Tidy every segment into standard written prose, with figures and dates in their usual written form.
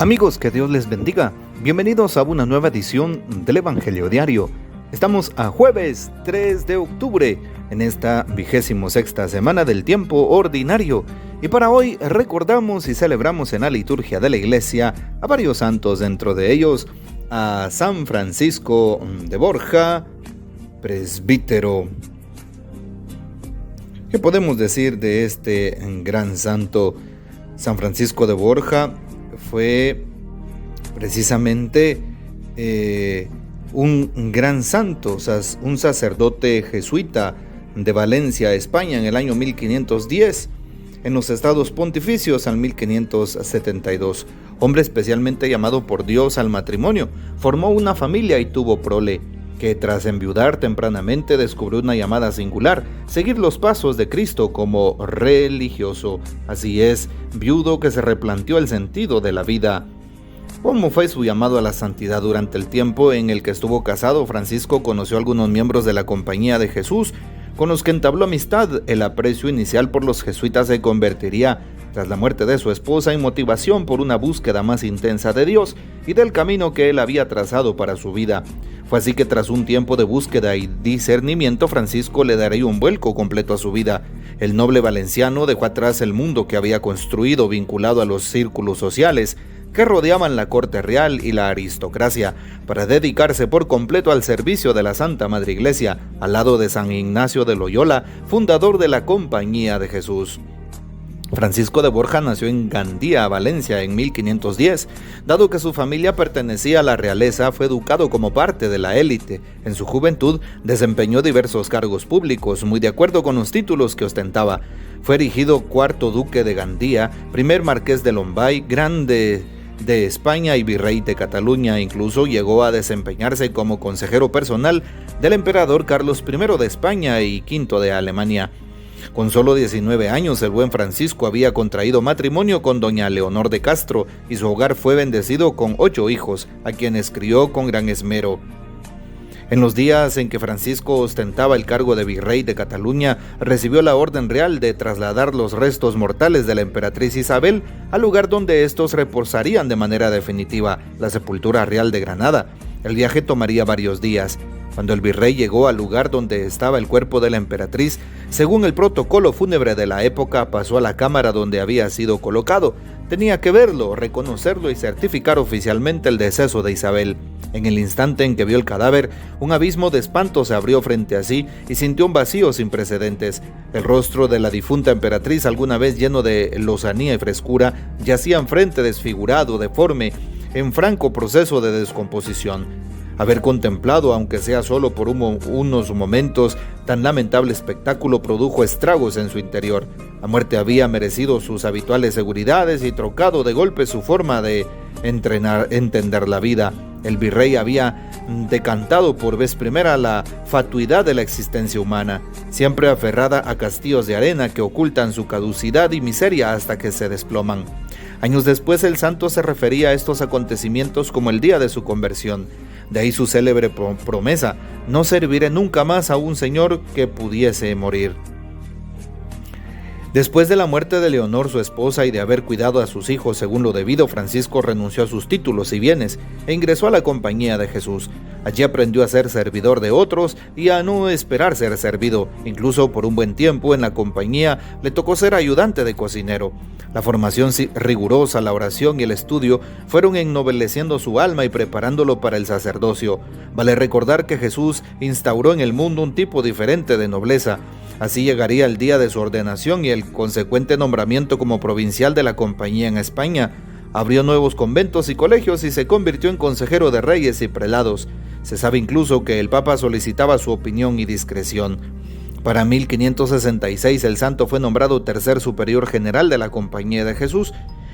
Amigos, que Dios les bendiga. Bienvenidos a una nueva edición del Evangelio Diario. Estamos a jueves 3 de octubre, en esta 26ª semana del tiempo ordinario. Y para hoy recordamos y celebramos en la liturgia de la Iglesia a varios santos, dentro de ellos a San Francisco de Borja, presbítero. ¿Qué podemos decir de este gran santo? San Francisco de Borja fue precisamente un gran santo, un sacerdote jesuita de Valencia, España, en el año 1510, en los estados pontificios al 1572. Hombre especialmente llamado por Dios al matrimonio, formó una familia y tuvo prole, que tras enviudar tempranamente descubrió una llamada singular: seguir los pasos de Cristo como religioso. Así es, viudo que se replanteó el sentido de la vida. ¿Cómo fue su llamado a la santidad? Durante el tiempo en el que estuvo casado, Francisco conoció a algunos miembros de la Compañía de Jesús, con los que entabló amistad. El aprecio inicial por los jesuitas se convertiría, tras la muerte de su esposa, en motivación por una búsqueda más intensa de Dios y del camino que él había trazado para su vida. Fue así que tras un tiempo de búsqueda y discernimiento, Francisco le daría un vuelco completo a su vida. El noble valenciano dejó atrás el mundo que había construido vinculado a los círculos sociales que rodeaban la corte real y la aristocracia, para dedicarse por completo al servicio de la Santa Madre Iglesia, al lado de San Ignacio de Loyola, fundador de la Compañía de Jesús. Francisco de Borja nació en Gandía, Valencia, en 1510. Dado que su familia pertenecía a la realeza, fue educado como parte de la élite. En su juventud desempeñó diversos cargos públicos, muy de acuerdo con los títulos que ostentaba. Fue erigido cuarto duque de Gandía, primer marqués de Lombay, grande de España y virrey de Cataluña. Incluso llegó a desempeñarse como consejero personal del emperador Carlos I de España y V de Alemania. Con solo 19 años, el buen Francisco había contraído matrimonio con doña Leonor de Castro y su hogar fue bendecido con 8 hijos, a quienes crió con gran esmero. En los días en que Francisco ostentaba el cargo de virrey de Cataluña, recibió la orden real de trasladar los restos mortales de la emperatriz Isabel al lugar donde estos reposarían de manera definitiva, la sepultura real de Granada. El viaje tomaría varios días. Cuando el virrey llegó al lugar donde estaba el cuerpo de la emperatriz, según el protocolo fúnebre de la época, pasó a la cámara donde había sido colocado. Tenía que verlo, reconocerlo y certificar oficialmente el deceso de Isabel. En el instante en que vio el cadáver, un abismo de espanto se abrió frente a sí y sintió un vacío sin precedentes. El rostro de la difunta emperatriz, alguna vez lleno de lozanía y frescura, yacía enfrente desfigurado, deforme, en franco proceso de descomposición. Haber contemplado, aunque sea solo por unos momentos, tan lamentable espectáculo produjo estragos en su interior. La muerte había merecido sus habituales seguridades y trocado de golpe su forma de entender la vida. El virrey había decantado por vez primera la fatuidad de la existencia humana, siempre aferrada a castillos de arena que ocultan su caducidad y miseria hasta que se desploman. Años después, el santo se refería a estos acontecimientos como el día de su conversión. De ahí su célebre promesa: no serviré nunca más a un señor que pudiese morir. Después de la muerte de Leonor, su esposa, y de haber cuidado a sus hijos según lo debido, Francisco renunció a sus títulos y bienes e ingresó a la Compañía de Jesús. Allí aprendió a ser servidor de otros y a no esperar ser servido. Incluso por un buen tiempo en la compañía le tocó ser ayudante de cocinero. La formación rigurosa, la oración y el estudio fueron ennobeleciendo su alma y preparándolo para el sacerdocio. Vale recordar que Jesús instauró en el mundo un tipo diferente de nobleza. Así llegaría el día de su ordenación y el consecuente nombramiento como provincial de la Compañía en España. Abrió nuevos conventos y colegios y se convirtió en consejero de reyes y prelados. Se sabe incluso que el Papa solicitaba su opinión y discreción. Para 1566 el santo fue nombrado tercer superior general de la Compañía de Jesús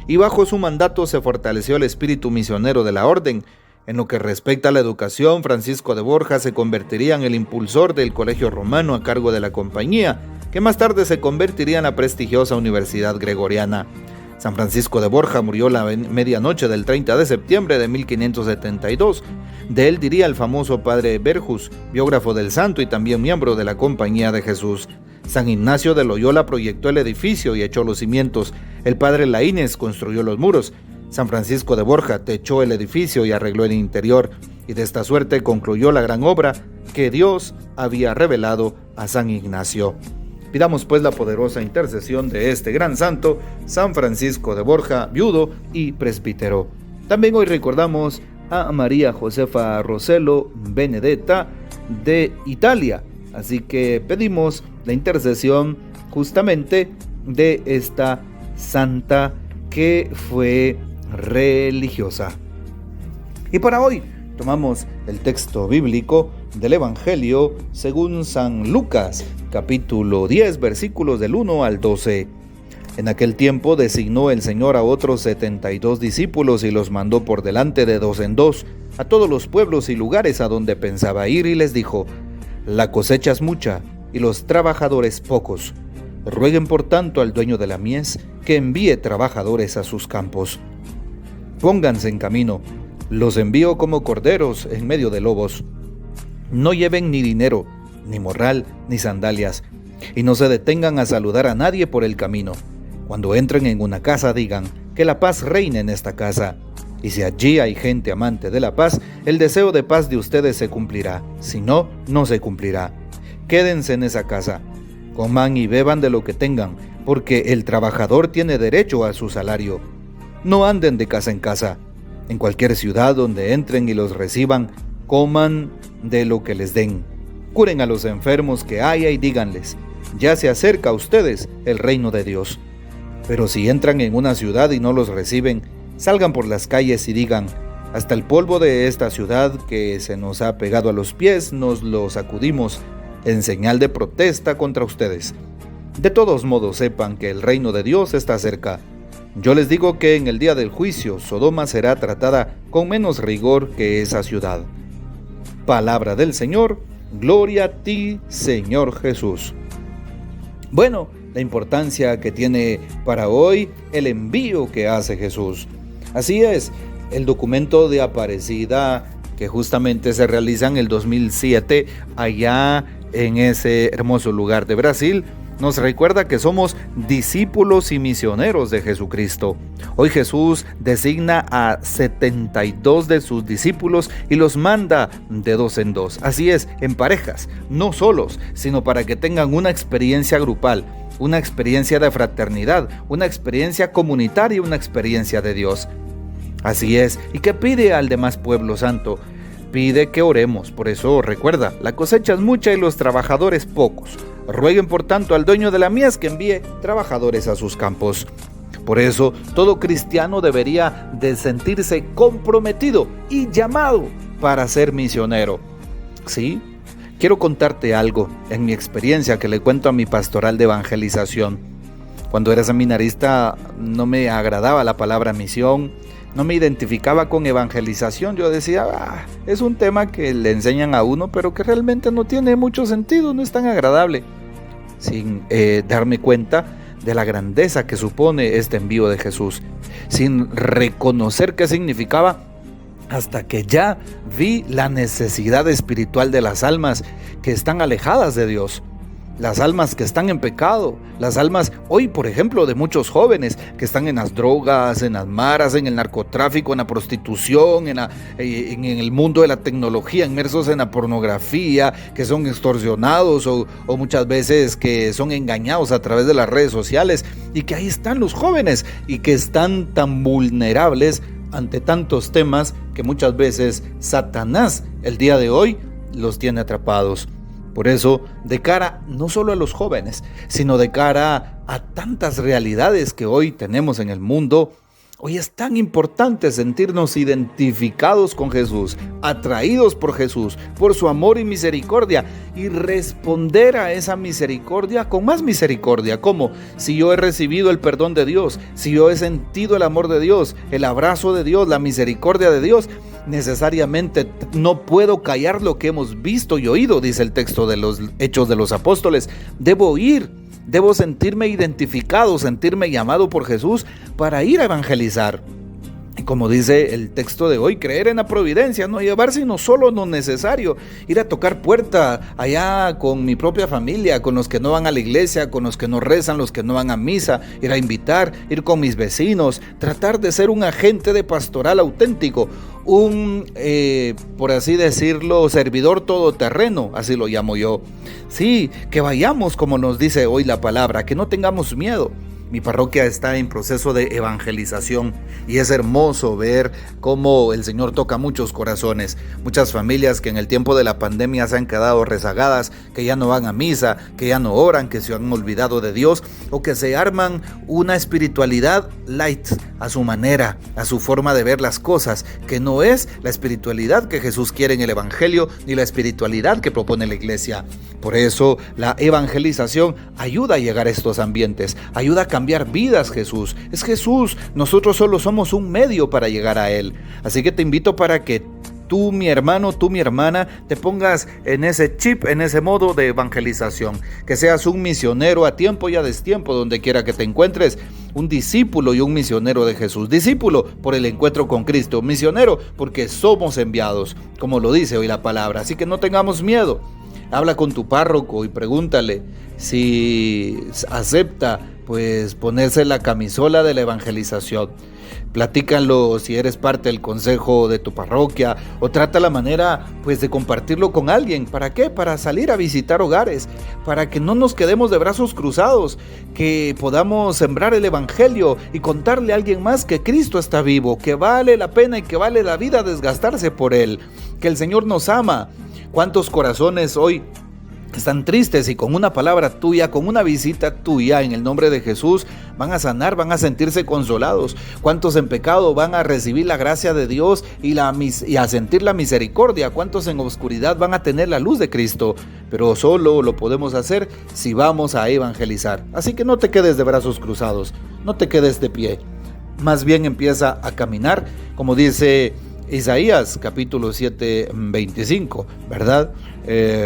y bajo su mandato se fortaleció el espíritu misionero de la orden. En lo que respecta a la educación, Francisco de Borja se convertiría en el impulsor del Colegio Romano a cargo de la Compañía, que más tarde se convertiría en la prestigiosa Universidad Gregoriana. San Francisco de Borja murió la medianoche del 30 de septiembre de 1572. De él diría el famoso padre Verjus, biógrafo del santo y también miembro de la Compañía de Jesús: San Ignacio de Loyola proyectó el edificio y echó los cimientos. El padre Laínez construyó los muros. San Francisco de Borja techó el edificio y arregló el interior, y de esta suerte concluyó la gran obra que Dios había revelado a San Ignacio. Pidamos pues la poderosa intercesión de este gran santo, San Francisco de Borja, viudo y presbítero. También hoy recordamos a María Josefa Rossello Benedetta de Italia, así que pedimos la intercesión justamente de esta santa que fue religiosa. Y para hoy tomamos el texto bíblico del Evangelio según San Lucas, capítulo 10, versículos del 1 al 12. En aquel tiempo designó el Señor a otros 72 discípulos y los mandó por delante de dos en dos a todos los pueblos y lugares a donde pensaba ir, y les dijo: la cosecha es mucha y los trabajadores pocos. Rueguen por tanto al dueño de la mies que envíe trabajadores a sus campos. Pónganse en camino, los envío como corderos en medio de lobos. No lleven ni dinero, ni morral, ni sandalias, y no se detengan a saludar a nadie por el camino. Cuando entren en una casa, digan: que la paz reine en esta casa. Y si allí hay gente amante de la paz, el deseo de paz de ustedes se cumplirá. Si no, no se cumplirá. Quédense en esa casa. Coman y beban de lo que tengan, porque el trabajador tiene derecho a su salario. No anden de casa en casa. En cualquier ciudad donde entren y los reciban, coman de lo que les den. Curen a los enfermos que haya y díganles: ya se acerca a ustedes el reino de Dios. Pero si entran en una ciudad y no los reciben, salgan por las calles y digan: hasta el polvo de esta ciudad que se nos ha pegado a los pies nos lo sacudimos en señal de protesta contra ustedes. De todos modos sepan que el reino de Dios está cerca. Yo les digo que en el día del juicio Sodoma será tratada con menos rigor que esa ciudad. Palabra del Señor, gloria a ti, Señor Jesús. Bueno, la importancia que tiene para hoy el envío que hace Jesús. Así es, el documento de Aparecida que justamente se realiza en el 2007 allá en ese hermoso lugar de Brasil, nos recuerda que somos discípulos y misioneros de Jesucristo. Hoy Jesús designa a 72 de sus discípulos y los manda de dos en dos. Así es, en parejas, no solos, sino para que tengan una experiencia grupal, una experiencia de fraternidad, una experiencia comunitaria, una experiencia de Dios. Así es, ¿y qué pide al demás pueblo santo? Pide que oremos. Por eso recuerda, la cosecha es mucha y los trabajadores pocos. Rueguen por tanto al dueño de la mies que envíe trabajadores a sus campos. Por eso todo cristiano debería de sentirse comprometido y llamado para ser misionero. ¿Sí? Quiero contarte algo en mi experiencia que le cuento a mi pastoral de evangelización. Cuando era seminarista no me agradaba la palabra misión, no me identificaba con evangelización. Yo decía, es un tema que le enseñan a uno, pero que realmente no tiene mucho sentido, no es tan agradable. Sin darme cuenta de la grandeza que supone este envío de Jesús, sin reconocer qué significaba, hasta que ya vi la necesidad espiritual de las almas que están alejadas de Dios. Las almas que están en pecado, las almas hoy, por ejemplo, de muchos jóvenes que están en las drogas, en las maras, en el narcotráfico, en la prostitución, en el mundo de la tecnología, inmersos en la pornografía, que son extorsionados o muchas veces que son engañados a través de las redes sociales, y que ahí están los jóvenes y que están tan vulnerables ante tantos temas que muchas veces Satanás el día de hoy los tiene atrapados. Por eso, de cara no solo a los jóvenes, sino de cara a tantas realidades que hoy tenemos en el mundo, hoy es tan importante sentirnos identificados con Jesús, atraídos por Jesús, por su amor y misericordia, y responder a esa misericordia con más misericordia. Como si yo he recibido el perdón de Dios, si yo he sentido el amor de Dios, el abrazo de Dios, la misericordia de Dios, necesariamente no puedo callar lo que hemos visto y oído, dice el texto de los Hechos de los Apóstoles. Debo ir, debo sentirme identificado, sentirme llamado por Jesús para ir a evangelizar. Como dice el texto de hoy, creer en la providencia, no llevar sino solo lo necesario, ir a tocar puerta allá con mi propia familia, con los que no van a la iglesia, con los que no rezan, los que no van a misa, ir a invitar, ir con mis vecinos, tratar de ser un agente de pastoral auténtico, por así decirlo, servidor todoterreno, así lo llamo yo. Sí, que vayamos como nos dice hoy la palabra, que no tengamos miedo. Mi parroquia está en proceso de evangelización y es hermoso ver cómo el Señor toca muchos corazones, muchas familias que en el tiempo de la pandemia se han quedado rezagadas, que ya no van a misa, que ya no oran, que se han olvidado de Dios o que se arman una espiritualidad light a su manera, a su forma de ver las cosas, que no es la espiritualidad que Jesús quiere en el Evangelio ni la espiritualidad que propone la Iglesia. Por eso la evangelización ayuda a llegar a estos ambientes, ayuda a cambiar vidas. Jesús es Jesús, nosotros solo somos un medio para llegar a Él. Así que te invito para que tú, mi hermano, tú, mi hermana, te pongas en ese chip, en ese modo de evangelización, que seas un misionero a tiempo y a destiempo, donde quiera que te encuentres, un discípulo y un misionero de Jesús. Discípulo por el encuentro con Cristo, misionero porque somos enviados, como lo dice hoy la palabra. Así que no tengamos miedo. Habla con tu párroco y pregúntale si acepta pues ponerse la camisola de la evangelización. Platícalo si eres parte del consejo de tu parroquia o trata la manera pues de compartirlo con alguien. ¿Para qué? Para salir a visitar hogares, para que no nos quedemos de brazos cruzados, que podamos sembrar el evangelio y contarle a alguien más que Cristo está vivo, que vale la pena y que vale la vida desgastarse por Él, que el Señor nos ama. ¿Cuántos corazones hoy están tristes y con una palabra tuya, con una visita tuya en el nombre de Jesús van a sanar, van a sentirse consolados? ¿Cuántos en pecado van a recibir la gracia de Dios y a sentir la misericordia? ¿Cuántos en oscuridad van a tener la luz de Cristo? Pero solo lo podemos hacer si vamos a evangelizar. Así que no te quedes de brazos cruzados, no te quedes de pie. Más bien empieza a caminar, como dice Isaías capítulo 7, 25, ¿verdad?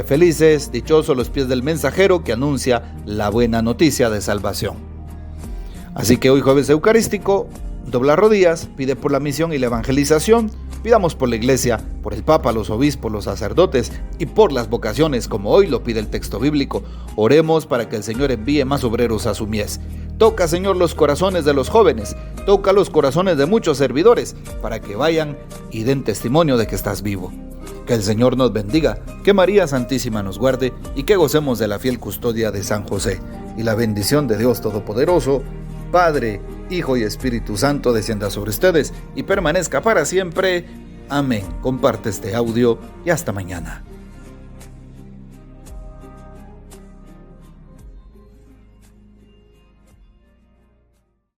Felices, dichosos los pies del mensajero que anuncia la buena noticia de salvación. Así que hoy jueves eucarístico, dobla rodillas, pide por la misión y la evangelización, pidamos por la iglesia, por el papa, los obispos, los sacerdotes y por las vocaciones, como hoy lo pide el texto bíblico. Oremos para que el Señor envíe más obreros a su mies. Toca, Señor, los corazones de los jóvenes, toca los corazones de muchos servidores, para que vayan y den testimonio de que estás vivo. Que el Señor nos bendiga, que María Santísima nos guarde y que gocemos de la fiel custodia de San José. Y la bendición de Dios Todopoderoso, Padre, Hijo y Espíritu Santo, descienda sobre ustedes y permanezca para siempre. Amén. Comparte este audio y hasta mañana.